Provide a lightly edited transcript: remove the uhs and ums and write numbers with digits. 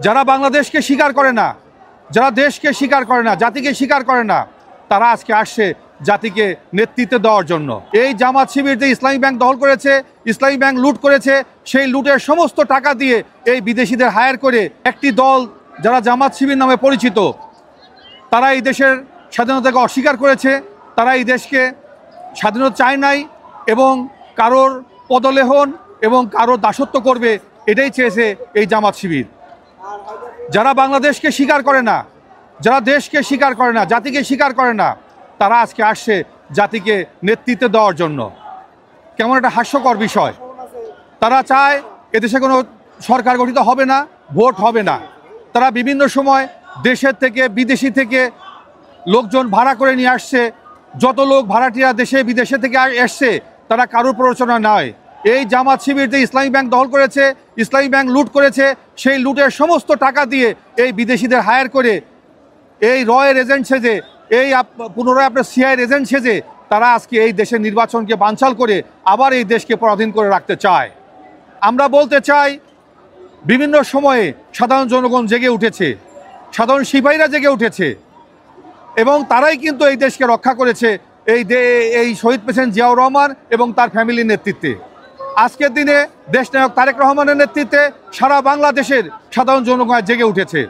যারা বাংলাদেশকে স্বীকার করে না, যারা দেশকে স্বীকার করে না, জাতিকে স্বীকার করে না, তারা আজকে আসছে জাতিকে নেতৃত্ব দেওয়ার জন্য। এই জামাত শিবির যে ইসলামী ব্যাংক দখল করেছে, ইসলামী ব্যাংক লুট করেছে, সেই লুটের সমস্ত টাকা দিয়ে এই বিদেশিদের হায়ার করে একটি দল যারা জামাত শিবির নামে পরিচিত, তারা এই দেশের স্বাধীনতাকে অস্বীকার করেছে। তারা এই দেশকে স্বাধীনতা চায় নাই এবং কারোর পদলেহন এবং কারোর দাসত্ব করবে, এটাই চেয়েছে এই জামাত শিবির। যারা বাংলাদেশকে স্বীকার করে না, যারা দেশকে স্বীকার করে না, জাতিকে স্বীকার করে না, তারা আজকে আসছে জাতিকে নেতৃত্ব দেওয়ার জন্য। কেমন একটা হাস্যকর বিষয়। তারা চায় এদেশে কোনো সরকার গঠিত হবে না, ভোট হবে না। তারা বিভিন্ন সময় দেশের থেকে বিদেশি থেকে লোকজন ভাড়া করে নিয়ে আসছে। যত লোক ভাড়াটিয়া দেশে বিদেশে থেকে এসছে, তারা কারোর প্ররোচনা নয়। এই জামাত শিবির যে ইসলামী ব্যাংক দখল করেছে, ইসলামী ব্যাংক লুট করেছে, সেই লুটের সমস্ত টাকা দিয়ে এই বিদেশিদের হায়ার করে এই রয়ের এজেন্ট সেজে, এই পুনরায় আপনার সিআইয়ের এজেন্ট সেজে তারা আজকে এই দেশের নির্বাচনকে বানচাল করে আবার এই দেশকে পরাধীন করে রাখতে চায়। আমরা বলতে চাই, বিভিন্ন সময়ে সাধারণ জনগণ জেগে উঠেছে, সাধারণ সিপাহীরা জেগে উঠেছে এবং তারাই কিন্তু এই দেশকে রক্ষা করেছে এই শহীদ প্রেসিডেন্ট জিয়াউর রহমান এবং তার ফ্যামিলির নেতৃত্বে। আজকের দিনে দেশনায়ক তারেক রহমানের নেতৃত্বে সারা বাংলাদেশের সাধারণ জনগণ জেগে উঠেছে।